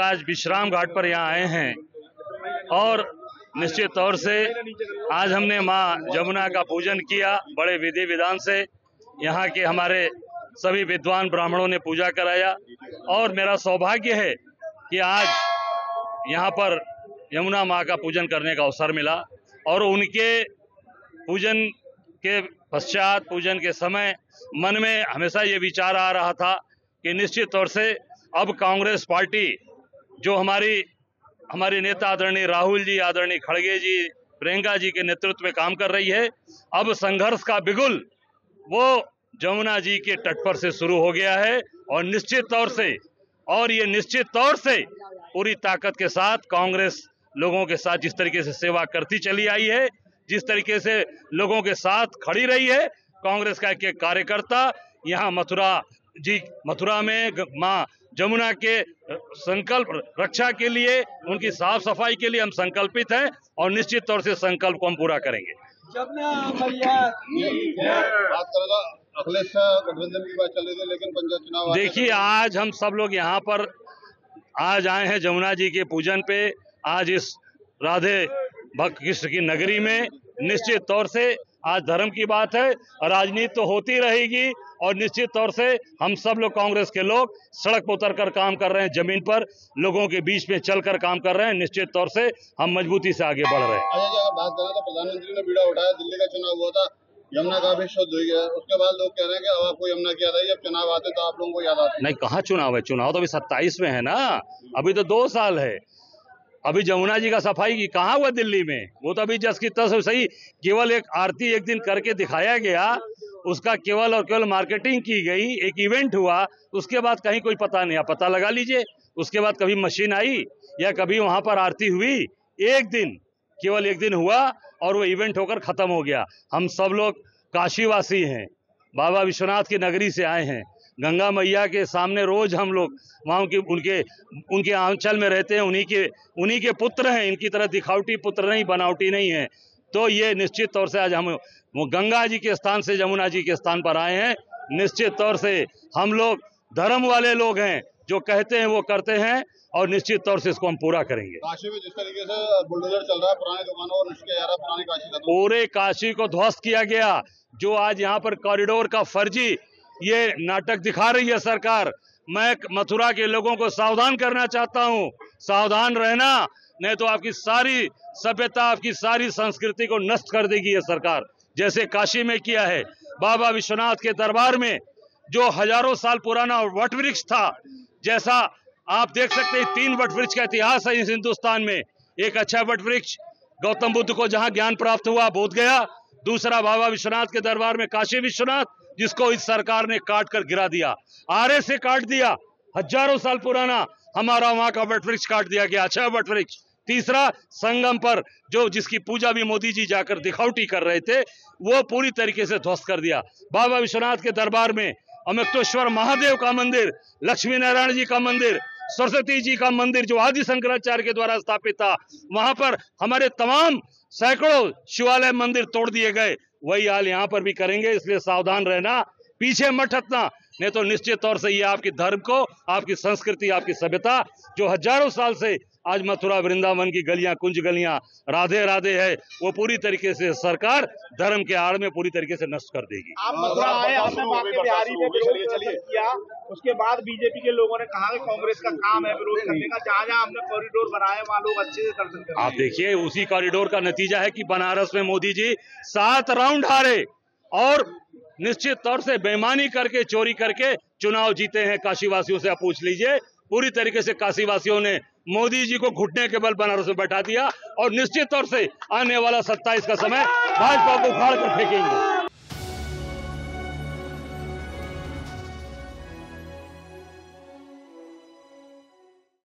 आज विश्राम घाट पर यहाँ आए हैं और निश्चित तौर से आज हमने माँ जमुना का पूजन किया बड़े विधि विधान से। यहाँ के हमारे सभी विद्वान ब्राह्मणों ने पूजा कराया और मेरा सौभाग्य है कि आज यहाँ पर यमुना माँ का पूजन करने का अवसर मिला और उनके पूजन के पश्चात, पूजन के समय मन में हमेशा ये विचार आ रहा था कि निश्चित तौर से अब कांग्रेस पार्टी जो हमारी नेता आदरणीय राहुल जी, आदरणीय खड़गे जी, प्रियंका जी के नेतृत्व में काम कर रही है, अब संघर्ष का बिगुल वो जमुना जी के तट पर से शुरू हो गया है और ये निश्चित तौर से पूरी ताकत के साथ कांग्रेस लोगों के साथ जिस तरीके से सेवा करती चली आई है, जिस तरीके से लोगों के साथ खड़ी रही है, कांग्रेस का एक कार्यकर्ता यहाँ मथुरा में माँ जमुना के संकल्प रक्षा के लिए, उनकी साफ सफाई के लिए हम संकल्पित हैं और निश्चित तौर से संकल्प को हम पूरा करेंगे। गठबंधन की बात चल रही थी, लेकिन पंचायत चुनाव देखिए, आज हम सब लोग यहाँ पर आज आए हैं जमुना जी के पूजन पे। आज इस राधे भक्त कृष्ण की नगरी में निश्चित तौर से आज धर्म की बात है, राजनीति तो होती रहेगी और निश्चित तौर से हम सब लोग कांग्रेस के लोग सड़क पर उतर कर काम कर रहे हैं, जमीन पर लोगों के बीच में चलकर काम कर रहे हैं। निश्चित तौर से हम मजबूती से आगे बढ़ रहे हैं। अगर बात करें तो प्रधानमंत्री ने बीड़ा उठाया, दिल्ली का चुनाव हुआ था, यमुना का भी शुद्ध हो गया, उसके बाद लोग कह रहे हैं कि अब आपको यमुना की याद आई, जब चुनाव आते तो आप लोगों को याद आती। नहीं, कहाँ चुनाव है? चुनाव तो अभी 27 में है ना, अभी तो 2 साल है। अभी जमुना जी का सफाई की कहाँ हुआ दिल्ली में? वो तो अभी जस की तस सही, केवल एक आरती एक दिन करके दिखाया गया, उसका केवल और केवल मार्केटिंग की गई, एक इवेंट हुआ, उसके बाद कहीं कोई पता नहीं। आप पता लगा लीजिए, उसके बाद कभी मशीन आई या कभी वहां पर आरती हुई? एक दिन, केवल एक दिन हुआ और वो इवेंट होकर खत्म हो गया। हम सब लोग काशीवासी हैं, बाबा विश्वनाथ की नगरी से आए हैं, गंगा मैया के सामने रोज हम लोग वहाँ उनके आंचल में रहते हैं, उन्हीं के पुत्र हैं। इनकी तरह दिखावटी पुत्र नहीं, बनावटी नहीं है। तो ये निश्चित तौर से आज हम वो गंगा जी के स्थान से जमुना जी के स्थान पर आए हैं। निश्चित तौर से हम लोग धर्म वाले लोग हैं, जो कहते हैं वो करते हैं और निश्चित तौर से इसको हम पूरा करेंगे। काशी में जिस तरीके से बुलडोजर चल रहा है, पुरानी दुकानों को नष्ट किया जा रहा है, पुरानी काशी का पूरे काशी को ध्वस्त किया गया। जो आज यहाँ पर कॉरिडोर का फर्जी ये नाटक दिखा रही है सरकार, मैं मथुरा के लोगों को सावधान करना चाहता हूँ, सावधान रहना, नहीं तो आपकी सारी सभ्यता, आपकी सारी संस्कृति को नष्ट कर देगी ये सरकार। जैसे काशी में किया है, बाबा विश्वनाथ के दरबार में जो हजारों साल पुराना वट वृक्ष था, जैसा आप देख सकते हैं 3 वट वृक्ष का इतिहास है इस हिंदुस्तान में। एक अच्छा वट वृक्ष गौतम बुद्ध को जहां ज्ञान प्राप्त हुआ, बोध गया। दूसरा बाबा विश्वनाथ के दरबार में काशी विश्वनाथ, जिसको इस सरकार ने काट कर गिरा दिया, आरे से काट दिया। हजारों साल पुराना हमारा वहां का वट वृक्ष काट दिया गया, अच्छा वट वृक्ष। तीसरा, संगम पर जिसकी पूजा भी मोदी जी जाकर दिखावटी कर रहे थे, वो पूरी तरीके से ध्वस्त कर दिया। बाबा विश्वनाथ के दरबार में अमृतेश्वर महादेव का मंदिर, लक्ष्मी नारायण जी का मंदिर, सरस्वती जी का मंदिर जो आदि शंकराचार्य के द्वारा स्थापित था, वहां पर हमारे तमाम सैकड़ों शिवालय मंदिर तोड़ दिए गए। वही हाल यहाँ पर भी करेंगे, इसलिए सावधान रहना, पीछे मत हटना, नहीं तो निश्चित तौर से ये आपकी धर्म को, आपकी संस्कृति, आपकी सभ्यता जो हजारों साल से आज मथुरा वृंदावन की गलियां, कुंज गलियां राधे राधे है, वो पूरी तरीके से सरकार धर्म के आड़ में पूरी तरीके से नष्ट कर देगी। आप मथुरा आए, आपने बांके बिहारी में विरोध किया, उसके बाद बीजेपी के लोगों ने कहा कि कांग्रेस का काम है विरोध करने का, जहाँ जहाँ हमने कॉरिडोर बनाए वहाँ लोग अच्छे से दर्शन कर रहे हैं। आप देखिए, उसी कॉरिडोर का नतीजा है कि बनारस में मोदी जी 7 राउंड हारे और निश्चित तौर से बेईमानी करके, चोरी करके चुनाव जीते हैं। काशीवासियों से आप पूछ लीजिए, पूरी तरीके से काशीवासियों ने मोदी जी को घुटने के बल बनारस में बैठा दिया और निश्चित तौर से आने वाला 27 का समय भाजपा को उखाड़ कर फेंकेंगे।